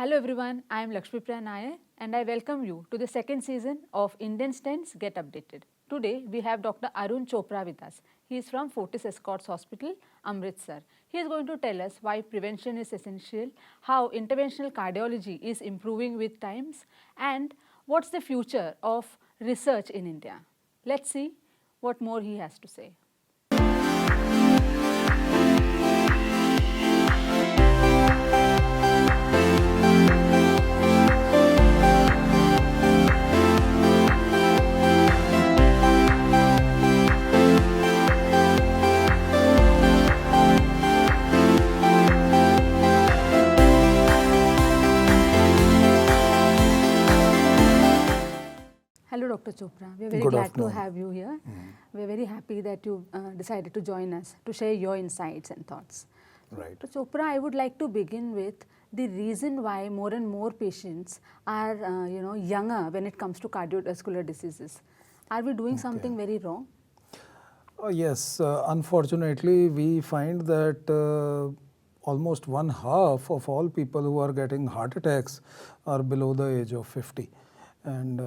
Hello everyone, I am Lakshmi Priya Nair and I welcome you to the second season of Indian Stents Get Updated. Today we have Dr. Arun Chopra with us. He is from Fortis Escorts Hospital, Amritsar. He is going to tell us why prevention is essential, how interventional cardiology is improving with times, and what's the future of research in India. Let's see what more he has to say. Hello, Dr. Chopra. We are very Good glad afternoon. to have you here. We are very happy that you decided to join us to share your insights and thoughts. Right. Dr. Chopra, I would like to begin with the reason why more and more patients are, younger when it comes to cardiovascular diseases. Are we doing something very wrong? Yes, unfortunately, we find that almost one half of all people who are getting heart attacks are below the age of 50. And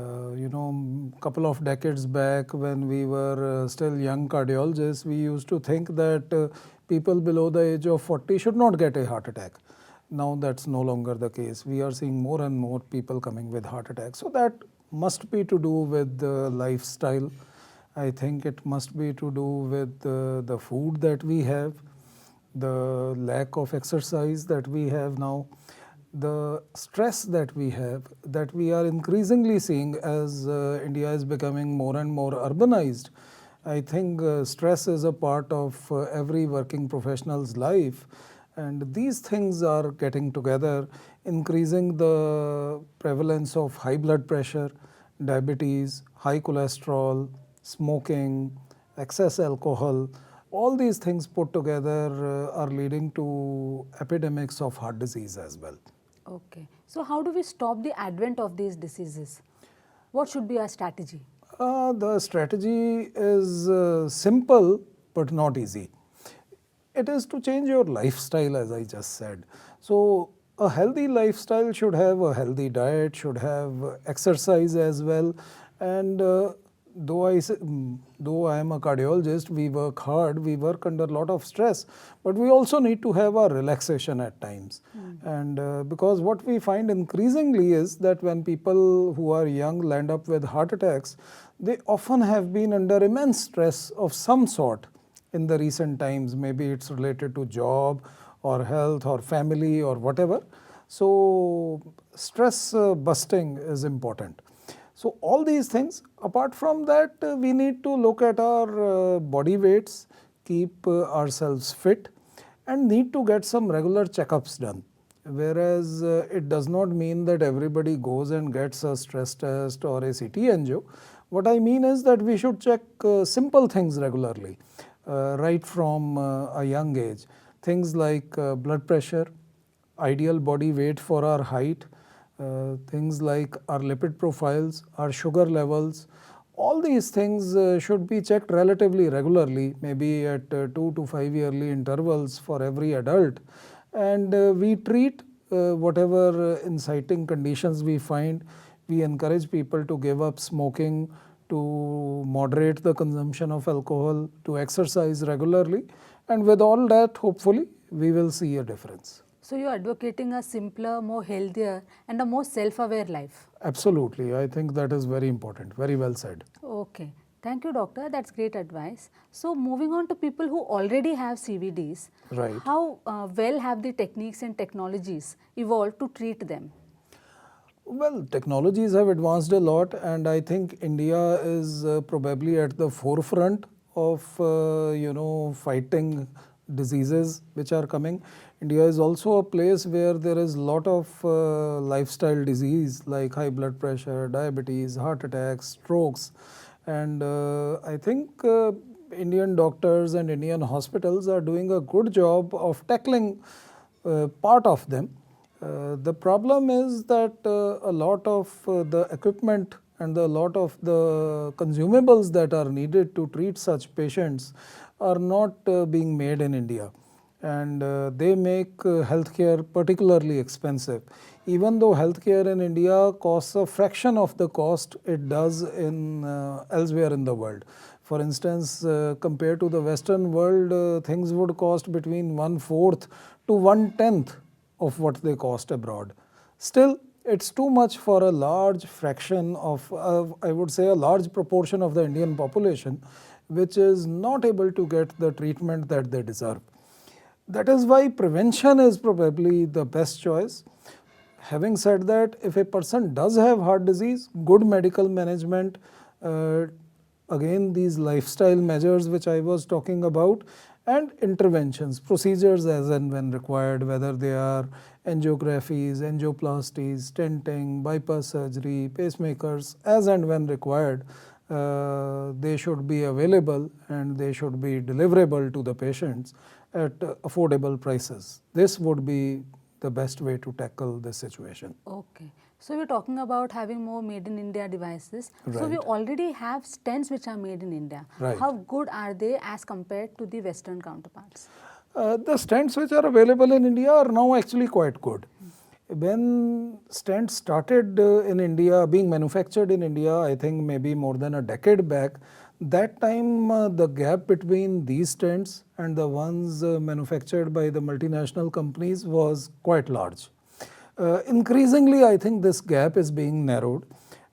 couple of decades back when we were still young cardiologists, we used to think that people below the age of 40 should not get a heart attack. Now that's no longer the case. We are seeing more and more people coming with heart attacks. So that must be to do with the lifestyle. I think it must be to do with the food that we have, the lack of exercise that we have now, the stress that we have, that we are increasingly seeing as India is becoming more and more urbanized. I think stress is a part of every working professional's life, and these things are getting together, increasing the prevalence of high blood pressure, diabetes, high cholesterol, smoking, excess alcohol. All these things put together are leading to epidemics of heart disease as well. Okay. So, how do we stop the advent of these diseases? What should be our strategy? The strategy is simple but not easy. It is to change your lifestyle, as I just said. So, a healthy lifestyle should have a healthy diet, should have exercise as well. And though I am a cardiologist, we work hard, we work under a lot of stress, but we also need to have our relaxation at times. And because what we find increasingly is that when people who are young land up with heart attacks, they often have been under immense stress of some sort in the recent times. Maybe it's related to job or health or family or whatever. So stress busting is important. So all these things, apart from that, we need to look at our body weights, keep ourselves fit, and need to get some regular checkups done. Whereas it does not mean that everybody goes and gets a stress test or a CT angio. What I mean is that we should check simple things regularly, right from a young age. Things like blood pressure, ideal body weight for our height, things like our lipid profiles, our sugar levels. All these things should be checked relatively regularly, maybe at 2 to 5 yearly intervals for every adult. And we treat whatever inciting conditions we find. We encourage people to give up smoking, to moderate the consumption of alcohol, to exercise regularly. And with all that, hopefully, we will see a difference. So, you are advocating a simpler, more healthier, and a more self-aware life. Absolutely. I think that is very important. Very well said. Okay. Thank you, doctor. That's great advice. So, moving on to people who already have CVDs, Right. how well have the techniques and technologies evolved to treat them? Well, technologies have advanced a lot, and I think India is probably at the forefront of fighting diseases which are coming. India is also a place where there is a lot of lifestyle disease like high blood pressure, diabetes, heart attacks, strokes, and I think Indian doctors and Indian hospitals are doing a good job of tackling part of them. The problem is that a lot of the equipment and a lot of the consumables that are needed to treat such patients are not being made in India. and they make healthcare particularly expensive. Even though healthcare in India costs a fraction of the cost it does in elsewhere in the world. For instance, compared to the Western world, things would cost between 1/4 to 1/10 of what they cost abroad. Still, it's too much for a large fraction of, I would say, a large proportion of the Indian population, which is not able to get the treatment that they deserve. That is why prevention is probably the best choice. Having said that, if a person does have heart disease, good medical management, again these lifestyle measures which I was talking about, and interventions, procedures as and when required, whether they are angiographies, angioplasties, stenting, bypass surgery, pacemakers, as and when required, they should be available and they should be deliverable to the patients at affordable prices. This would be the best way to tackle this situation. Okay. So we're talking about having more made in India devices. So we Right. already have stents which are made in India. Right. How good are they as compared to the Western counterparts? The stents which are available in India are now actually quite good. When stents started in India, being manufactured in India, I think maybe more than a decade back, that time the gap between these stents and the ones manufactured by the multinational companies was quite large. Increasingly, I think this gap is being narrowed,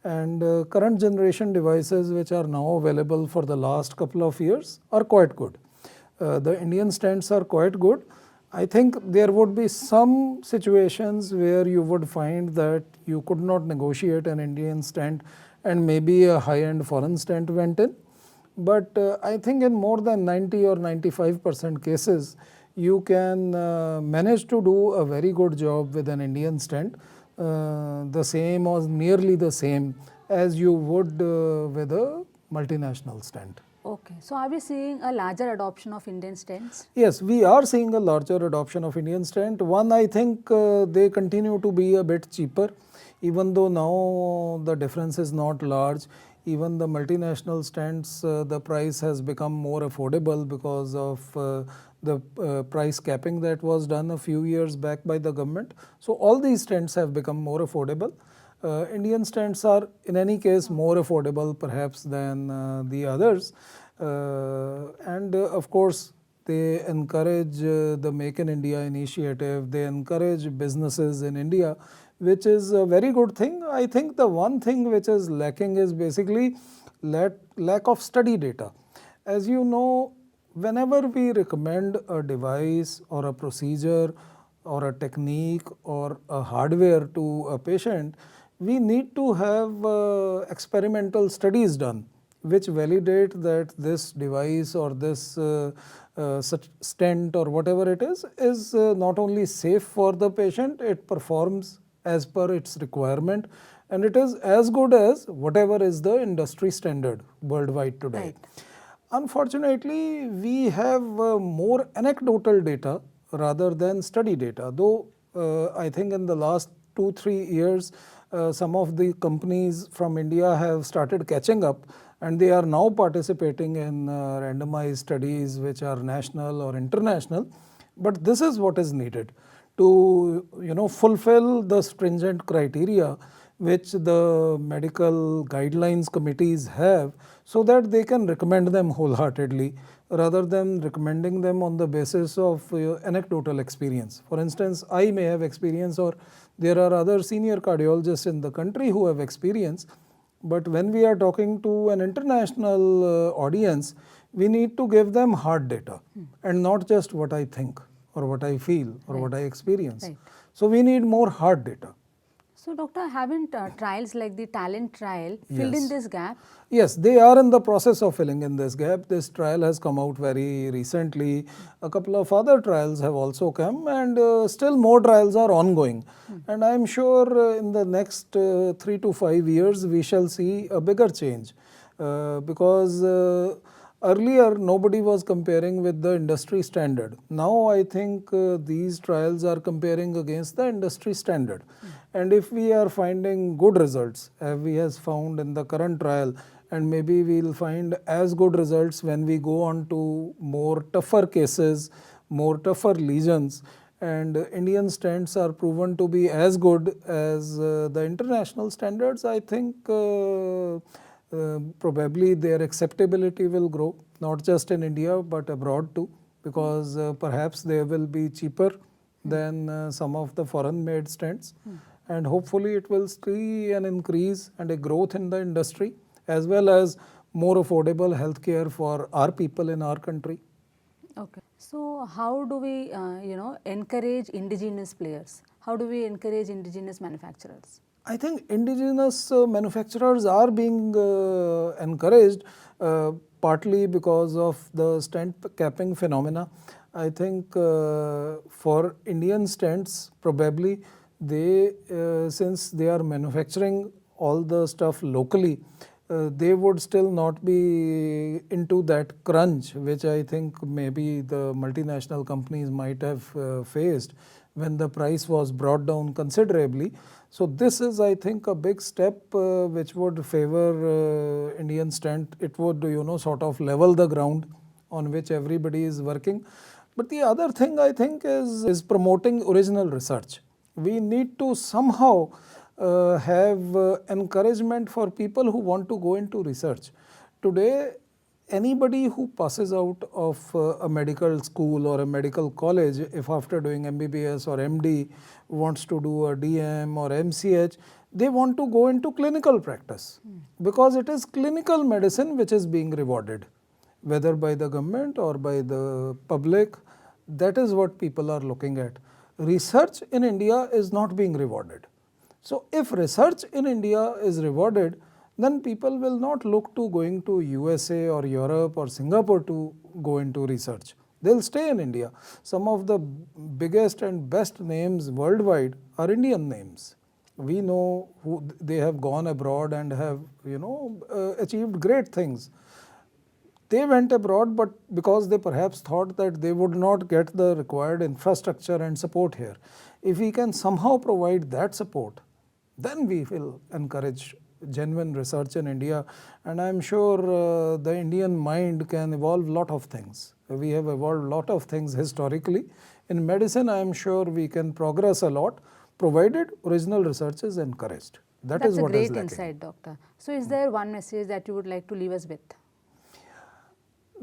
and current generation devices which are now available for the last couple of years are quite good. The Indian stents are quite good. I think there would be some situations where you would find that you could not negotiate an Indian stent and maybe a high-end foreign stent went in. But I think in more than 90 or 95% cases, you can manage to do a very good job with an Indian stent, the same or nearly the same as you would with a multinational stent. Okay. So are we seeing a larger adoption of Indian stents? Yes, we are seeing a larger adoption of Indian stent. One, I think they continue to be a bit cheaper, even though now the difference is not large. Even the multinational stents, the price has become more affordable because of the price capping that was done a few years back by the government. So all these stents have become more affordable. Indian stents are in any case more affordable perhaps than the others, and of course they encourage the Make in India initiative, they encourage businesses in India, which is a very good thing. I think the one thing which is lacking is basically lack of study data. As you know, whenever we recommend a device or a procedure or a technique or a hardware to a patient, we need to have experimental studies done which validate that this device or this such stent or whatever it is not only safe for the patient, it performs as per its requirement, and it is as good as whatever is the industry standard worldwide today. Right. Unfortunately, we have more anecdotal data rather than study data, though I think in the last 2-3 years, some of the companies from India have started catching up, and they are now participating in randomized studies which are national or international. But this is what is needed to fulfill the stringent criteria which the medical guidelines committees have, so that they can recommend them wholeheartedly rather than recommending them on the basis of anecdotal experience. For instance, I may have experience, or there are other senior cardiologists in the country who have experience, but when we are talking to an international audience, we need to give them hard data and not just what I think or what I feel or what I experience. Right. So we need more hard data. So doctor, haven't trials like the TALENT trial filled in Yes. this gap? Yes, they are in the process of filling in this gap. This trial has come out very recently. A couple of other trials have also come, and still more trials are ongoing. And I am sure in the next 3 to 5 years we shall see a bigger change, because earlier nobody was comparing with the industry standard. Now I think these trials are comparing against the industry standard. And if we are finding good results, as we has found in the current trial, and maybe we will find as good results when we go on to more tougher cases, more tougher lesions, and Indian stents are proven to be as good as the international standards. I think probably their acceptability will grow, not just in India but abroad too, because perhaps they will be cheaper than some of the foreign made stents, and hopefully it will see an increase and a growth in the industry, as well as more affordable healthcare for our people in our country. Okay. So how do we, encourage indigenous players? How do we encourage indigenous manufacturers? I think indigenous manufacturers are being encouraged partly because of the stent capping phenomena. I think for Indian stents, probably they, since they are manufacturing all the stuff locally, they would still not be into that crunch, which I think maybe the multinational companies might have faced when the price was brought down considerably. So this is, I think, a big step which would favor Indian stent. It would, sort of level the ground on which everybody is working. But the other thing I think is promoting original research. We need to somehow have encouragement for people who want to go into research. Today, anybody who passes out of a medical school or a medical college, if after doing MBBS or MD wants to do a DM or MCH, they want to go into clinical practice, because it is clinical medicine which is being rewarded, whether by the government or by the public. That is what people are looking at. Research in India is not being rewarded. So if research in India is rewarded, then people will not look to going to USA or Europe or Singapore to go into research. They'll stay in India. Some of the biggest and best names worldwide are Indian names. We know who they have gone abroad and have, achieved great things. They went abroad, but because they perhaps thought that they would not get the required infrastructure and support here. If we can somehow provide that support, then we will encourage genuine research in India, and I am sure the Indian mind can evolve a lot of things. We have evolved a lot of things historically. In medicine, I am sure we can progress a lot, provided original research is encouraged. That's is what a is great lacking. insight, doctor. So is there one message that you would like to leave us with?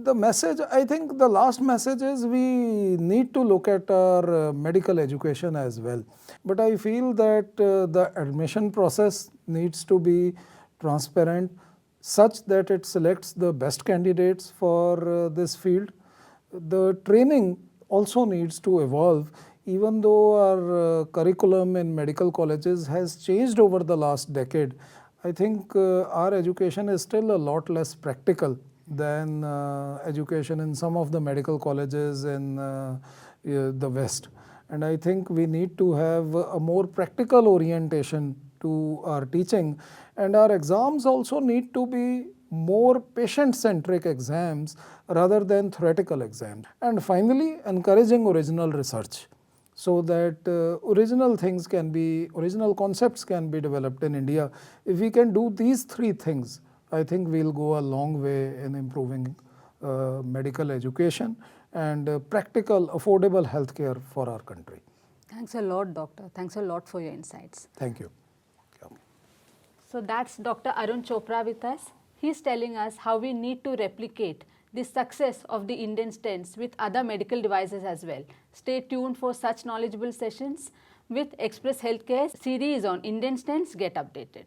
The message, I think the last message is we need to look at our medical education as well. But I feel that the admission process needs to be transparent, such that it selects the best candidates for this field. The training also needs to evolve. Even though our curriculum in medical colleges has changed over the last decade, I think our education is still a lot less practical than education in some of the medical colleges in the West. And I think we need to have a more practical orientation to our teaching, and our exams also need to be more patient-centric exams rather than theoretical exams. And finally, encouraging original research, so that original concepts can be developed in India. If we can do these three things, I think we'll go a long way in improving medical education and practical, affordable healthcare for our country. Thanks a lot, doctor. Thanks a lot for your insights. Thank you. So that's Dr. Arun Chopra with us. He's telling us how we need to replicate the success of the Indian stents with other medical devices as well. Stay tuned for such knowledgeable sessions with Express Healthcare's series on Indian stents. Get updated.